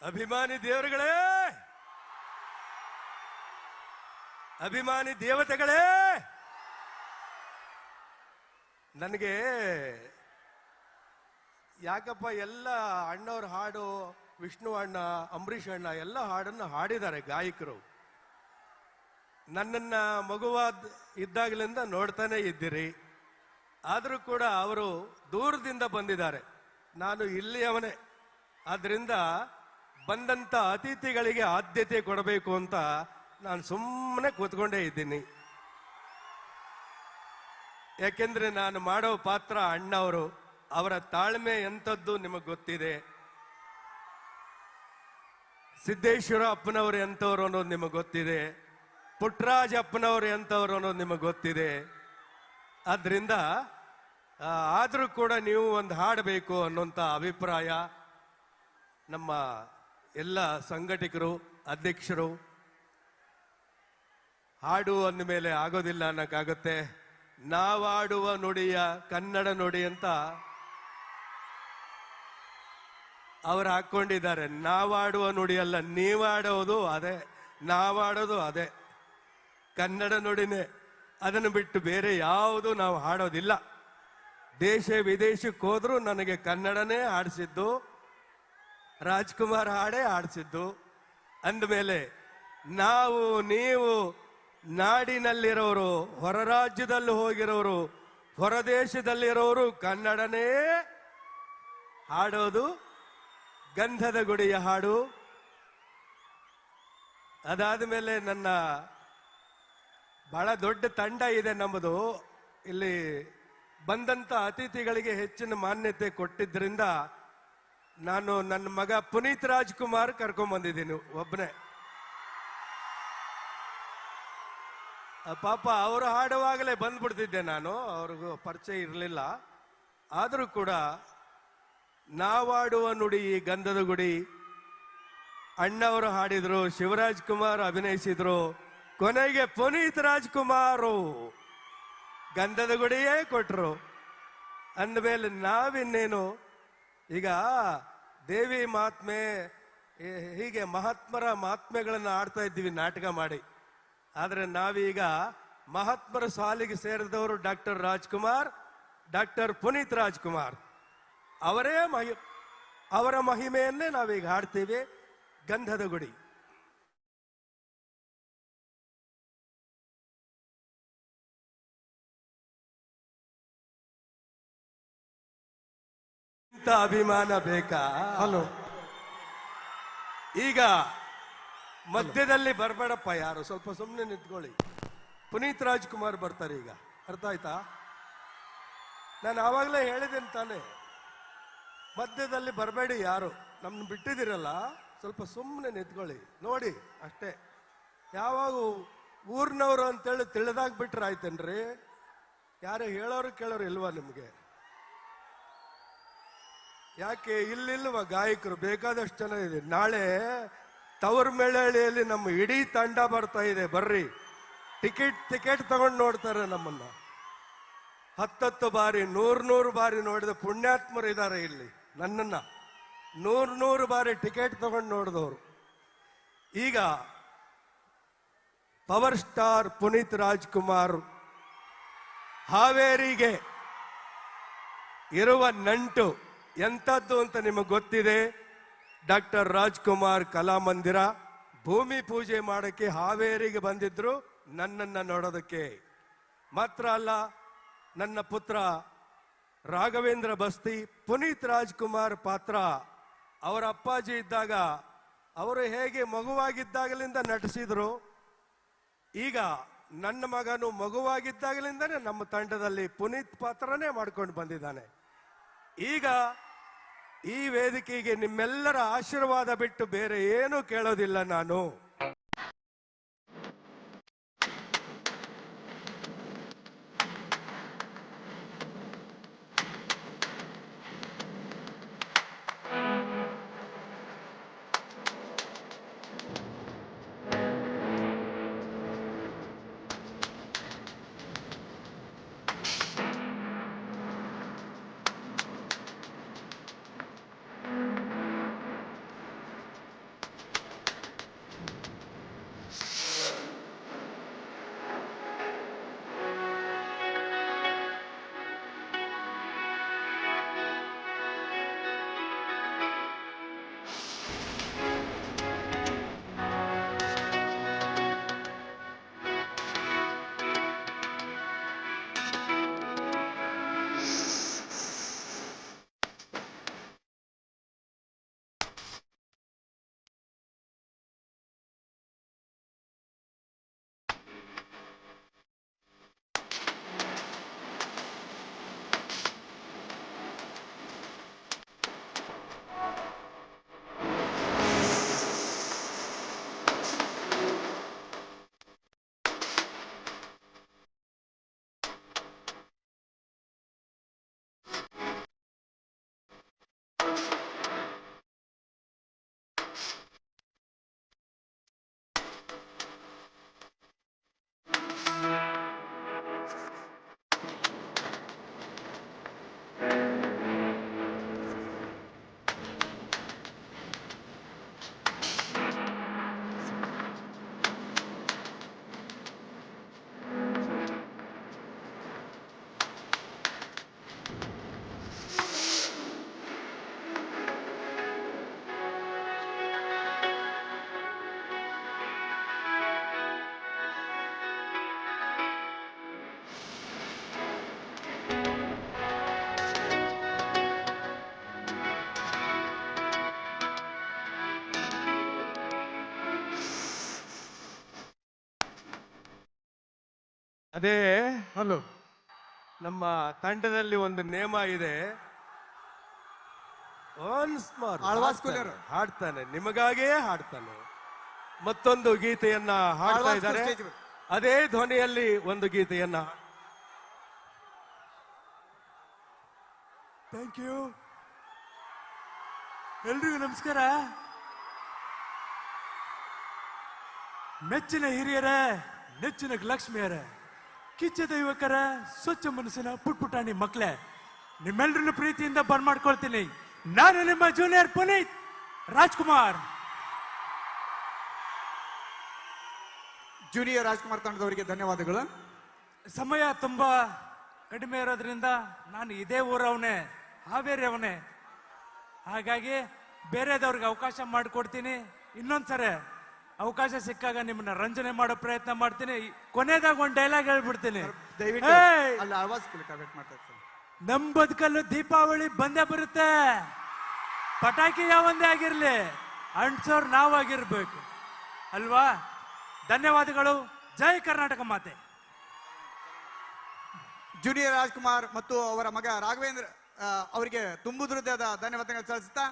ಅಭಿಮಾನಿ ದೇವರುಗಳೇ, ಅಭಿಮಾನಿ ದೇವತೆಗಳೇ, ನನಗೆ ಯಾಕಪ್ಪ ಎಲ್ಲ ಅಣ್ಣವ್ರ ಹಾಡು, ವಿಷ್ಣು ಅಣ್ಣ, ಅಂಬರೀಷ್ ಅಣ್ಣ ಎಲ್ಲ ಹಾಡನ್ನು ಹಾಡಿದ್ದಾರೆ ಗಾಯಕರು. ನನ್ನನ್ನ ಮಗುವಾದ ಇದ್ದಾಗಲಿಂದ ನೋಡ್ತಾನೆ ಇದ್ದೀರಿ. ಆದರೂ ಕೂಡ ಅವರು ದೂರದಿಂದ ಬಂದಿದ್ದಾರೆ, ನಾನು ಇಲ್ಲಿಯವನೇ. ಆದ್ರಿಂದ ಬಂದಂತ ಅತಿಥಿಗಳಿಗೆ ಆದ್ಯತೆ ಕೊಡಬೇಕು ಅಂತ ನಾನು ಸುಮ್ಮನೆ ಕೂತ್ಕೊಂಡೇ ಇದ್ದೀನಿ. ಯಾಕೆಂದ್ರೆ ನಾನು ಮಾಡೋ ಪಾತ್ರ ಅಣ್ಣವರು, ಅವರ ತಾಳ್ಮೆ ಎಂಥದ್ದು ನಿಮಗೆ ಗೊತ್ತಿದೆ. ಸಿದ್ದೇಶ್ವರ ಅಪ್ಪನವರು ಎಂಥವ್ರು ಅನ್ನೋದು ನಿಮಗೆ ಗೊತ್ತಿದೆ. ಪುಟ್ಟರಾಜ ಅಪ್ಪನವರು ಎಂಥವ್ರು ಅನ್ನೋದು ನಿಮಗೆ ಗೊತ್ತಿದೆ. ಆದ್ರಿಂದ ಆದರೂ ಕೂಡ ನೀವು ಒಂದು ಹಾಡಬೇಕು ಅನ್ನೋಂಥ ಅಭಿಪ್ರಾಯ ನಮ್ಮ ಎಲ್ಲ ಸಂಘಟಕರು, ಅಧ್ಯಕ್ಷರು. ಹಾಡು ಅಂದ ಮೇಲೆ ಆಗೋದಿಲ್ಲ ಅನ್ನಕ್ಕಾಗತ್ತೆ. ನಾವಾಡುವ ನುಡಿಯ ಕನ್ನಡ ನುಡಿ ಅಂತ ಅವರು ಹಾಕೊಂಡಿದ್ದಾರೆ. ನಾವಾಡುವ ನುಡಿ ಅಲ್ಲ, ನೀವಾಡೋದು ಅದೇ, ನಾವಾಡೋದು ಅದೇ, ಕನ್ನಡ ನುಡಿನೇ. ಅದನ್ನು ಬಿಟ್ಟು ಬೇರೆ ಯಾವುದು ನಾವು ಹಾಡೋದಿಲ್ಲ. ದೇಶ ವಿದೇಶಕ್ಕೆ ಹೋದ್ರೂ ನನಗೆ ಕನ್ನಡನೇ ಆಡಿಸಿದ್ದು, ರಾಜ್ಕುಮಾರ್ ಹಾಡೇ ಆಡಿಸಿದ್ದು. ಅಂದಮೇಲೆ ನಾವು ನೀವು ನಾಡಿನಲ್ಲಿರೋರು, ಹೊರ ರಾಜ್ಯದಲ್ಲಿ ಹೋಗಿರೋರು, ಹೊರ ದೇಶದಲ್ಲಿರೋರು ಕನ್ನಡನೇ ಹಾಡೋದು. ಗಂಧದ ಗುಡಿಯ ಹಾಡು. ಅದಾದ ಮೇಲೆ ನನ್ನ ಬಹಳ ದೊಡ್ಡ ತಂಡ ಇದೆ ನಮ್ಮದು. ಇಲ್ಲಿ ಬಂದಂತ ಅತಿಥಿಗಳಿಗೆ ಹೆಚ್ಚಿನ ಮಾನ್ಯತೆ ಕೊಟ್ಟಿದ್ರಿಂದ ನಾನು ನನ್ನ ಮಗ ಪುನೀತ್ ರಾಜ್ಕುಮಾರ್ ಕರ್ಕೊಂಡ್ ಬಂದಿದ್ದೀನಿ ಒಬ್ಬನೇ. ಪಾಪ ಅವರು ಹಾಡುವಾಗಲೇ ಬಂದ್ಬಿಡ್ತಿದ್ದೆ ನಾನು, ಅವ್ರಿಗೂ ಪರಿಚಯ ಇರಲಿಲ್ಲ. ಆದರೂ ಕೂಡ ನಾವಾಡುವ ನುಡಿ ಈ ಗಂಧದ ಗುಡಿ ಅಣ್ಣವರು ಹಾಡಿದ್ರು, ಶಿವರಾಜ್ ಕುಮಾರ್ ಅಭಿನಯಿಸಿದ್ರು, ಕೊನೆಗೆ ಪುನೀತ್ ರಾಜ್ಕುಮಾರು ಗಂಧದ ಗುಡಿಯೇ ಕೊಟ್ರು. ಅಂದಮೇಲೆ ನಾವಿನ್ನೇನು, ಈಗ ದೇವಿ ಮಹಾತ್ಮೆ, ಹೀಗೆ ಮಹಾತ್ಮರ ಮಹಾತ್ಮೆಗಳನ್ನು ಆಡ್ತಾ ಇದ್ದೀವಿ ನಾಟಕ ಮಾಡಿ. ಆದರೆ ನಾವೀಗ ಮಹಾತ್ಮರ ಸಾಲಿಗೆ ಸೇರಿದವರು ಡಾಕ್ಟರ್ ರಾಜ್ಕುಮಾರ್, ಡಾಕ್ಟರ್ ಪುನೀತ್ ರಾಜ್ಕುಮಾರ್ ಅವರೇ ಅವರ ಮಹಿಮೆಯನ್ನೇ ನಾವೀಗ ಹಾಡ್ತೀವಿ. ಗಂಧದ ಗುಡಿ. ಇಂಥ ಅಭಿಮಾನ ಬೇಕಾ? ಹಲೋ, ಈಗ ಮಧ್ಯದಲ್ಲಿ ಬರಬೇಡಪ್ಪ ಯಾರು, ಸ್ವಲ್ಪ ಸುಮ್ಮನೆ ನಿಂತ್ಕೊಳ್ಳಿ. ಪುನೀತ್ ರಾಜ್ಕುಮಾರ್ ಬರ್ತಾರೆ ಈಗ, ಅರ್ಥ ಆಯ್ತಾ? ನಾನು ಆವಾಗಲೇ ಹೇಳಿದ್ದೇನೆ ತಾನೆ, ಮಧ್ಯದಲ್ಲಿ ಬರಬೇಡಿ ಯಾರು. ನಮ್ಮನ್ನು ಬಿಟ್ಟಿದ್ದೀರಲ್ಲ, ಸ್ವಲ್ಪ ಸುಮ್ಮನೆ ನಿಂತ್ಕೊಳ್ಳಿ, ನೋಡಿ ಅಷ್ಟೇ. ಯಾವಾಗ ಊರಿನವರು ಅಂತೇಳಿ ತಿಳಿದಾಗ್ಬಿಟ್ರೆ ಆಯ್ತೇನ್ರಿ? ಯಾರು ಹೇಳೋರು ಕೇಳೋರು ಇಲ್ವಾ ನಿಮಗೆ? ಯಾಕೆ ಇಲ್ಲಿಲ್ವ ಗಾಯಕರು? ಬೇಕಾದಷ್ಟು ಜನ ಇದೆ. ನಾಳೆ ತವರ ಮೇಳಹಳ್ಳಿಯಲ್ಲಿ ನಮ್ಮ ಇಡೀ ತಂಡ ಬರ್ತಾ ಇದೆ, ಬರ್ರಿ. ಟಿಕೆಟ್ ತಗೊಂಡು ನೋಡ್ತಾರೆ ನಮ್ಮನ್ನ. 10 ಬಾರಿ 100 ಬಾರಿ ನೋಡಿದ ಪುಣ್ಯಾತ್ಮರು ಇದ್ದಾರೆ ಇಲ್ಲಿ. ನನ್ನನ್ನ 100 ಬಾರಿ ಟಿಕೆಟ್ ತಗೊಂಡು ನೋಡಿದವರು. ಈಗ ಪವರ್ ಸ್ಟಾರ್ ಪುನೀತ್ ರಾಜ್ಕುಮಾರ್ ಹಾವೇರಿಗೆ ಇರುವ ನಂಟು ಎಂಥದ್ದು ಅಂತ ನಿಮಗೆ ಗೊತ್ತಿದೆ. ಡಾಕ್ಟರ್ ರಾಜ್ಕುಮಾರ್ ಕಲಾಮಂದಿರ ಭೂಮಿ ಪೂಜೆ ಮಾಡೋಕ್ಕೆ ಹಾವೇರಿಗೆ ಬಂದಿದ್ರು, ನನ್ನನ್ನ ನೋಡೋದಕ್ಕೆ ಮಾತ್ರ ಅಲ್ಲ. ನನ್ನ ಪುತ್ರ ರಾಘವೇಂದ್ರ ಬಸ್ತಿ ಪುನೀತ್ ರಾಜ್ಕುಮಾರ್ ಪಾತ್ರ ಅವರ ಅಪ್ಪಾಜಿ ಇದ್ದಾಗ ಅವರು ಹೇಗೆ ಮಗುವಾಗಿದ್ದಾಗಲಿಂದ ನಟಿಸಿದ್ರು, ಈಗ ನನ್ನ ಮಗನು ಮಗುವಾಗಿದ್ದಾಗಲಿಂದನೇ ನಮ್ಮ ತಂಡದಲ್ಲಿ ಪುನೀತ್ ಪಾತ್ರನೇ ಮಾಡ್ಕೊಂಡು ಬಂದಿದ್ದಾನೆ. ಈಗ ಈ ವೇದಿಕೆಗೆ ನಿಮ್ಮೆಲ್ಲರ ಆಶೀರ್ವಾದ ಬಿಟ್ಟು ಬೇರೆ ಏನೂ ಕೇಳೋದಿಲ್ಲ ನಾನು. ಅದೇ ಹಲೋ. ನಮ್ಮ ತಂಡದಲ್ಲಿ ಒಂದು ನೇಮ ಇದೆ. ಆಳ್ವಾಸ್ ಕೂಲರ್. ಹಾಡ್ತಾನೆ, ನಿಮಗಾಗೇ ಹಾಡ್ತಾನೆ. ಮತ್ತೊಂದು ಗೀತೆಯನ್ನ ಹಾಡ್ತಾ ಇದ್ದಾರೆ. ಅದೇ ಧ್ವನಿಯಲ್ಲಿ ಒಂದು ಗೀತೆಯನ್ನ. Thank you. ಎಲ್ರಿಗೂ ನಮಸ್ಕಾರ. ಮೆಚ್ಚಿನ ಹಿರಿಯರೇ, ನೆಚ್ಚಿನ ಲಕ್ಷ್ಮಿಯರೇ, ಕಿಚ್ಚದ ಯುವಕರ, ಸ್ವಚ್ಛ ಮನಸ್ಸಿನ ಪುಟ್ಪುಟಾಣಿ ಮಕ್ಕಳೇ, ನಿಮ್ಮೆಲ್ಲರನ್ನು ಪ್ರೀತಿಯಿಂದ ಬರ್ಮಾಡ್ಕೊಳ್ತೀನಿ. ನಾನು ನಿಮ್ಮ ಜೂನಿಯರ್ ಪುನೀತ್ ರಾಜ್ಕುಮಾರ್. ಜೂನಿಯರ್ ರಾಜ್ಕುಮಾರ್ ತಂಡದವರಿಗೆ ಧನ್ಯವಾದಗಳು. ಸಮಯ ತುಂಬಾ ಕಡಿಮೆ ಇರೋದ್ರಿಂದ ನಾನು ಇದೇ ಊರವನೇ, ಹಾವೇರಿ ಅವನೇ. ಹಾಗಾಗಿ ಬೇರೆದವ್ರಿಗೆ ಅವಕಾಶ ಮಾಡಿಕೊಡ್ತೀನಿ. ಇನ್ನೊಂದ್ಸರಿ ಅವಕಾಶ ಸಿಕ್ಕಾಗ ನಿಮ್ಮನ್ನ ರಂಜನೆ ಮಾಡೋ ಪ್ರಯತ್ನ ಮಾಡ್ತೀನಿ. ಕೊನೆದಾಗ ಒಂದು ಡೈಲಾಗ್ ಹೇಳ್ಬಿಡ್ತೀನಿ. ದಯವಿಟ್ಟು ಅಲ್ಲಿ ಆಳ್ವಾಸ್ ಕೂಲರ್ ವೇಟ್ ಮಾಡ್ತಾ ಇರ್ತೀನಿ. ನಮ್ ಬದುಕಲ್ಲೂ ದೀಪಾವಳಿ ಬಂದೇ ಬರುತ್ತೆ. ಪಟಾಕಿ ಯಾವಂದೇ ಆಗಿರ್ಲಿ, ಅಂಟ್ಸೋರ್ ನಾವಾಗಿರ್ಬೇಕು ಅಲ್ವಾ? ಧನ್ಯವಾದಗಳು. ಜೈ ಕರ್ನಾಟಕ ಮಾತೆ. ಜೂನಿಯರ್ ರಾಜ್ಕುಮಾರ್ ಮತ್ತು ಅವರ ಮಗ ರಾಘವೇಂದ್ರ ಅವರಿಗೆ ತುಂಬು ಹೃದಯದ ಧನ್ಯವಾದಗಳು ಸಲ್ಲಿಸುತ್ತಾ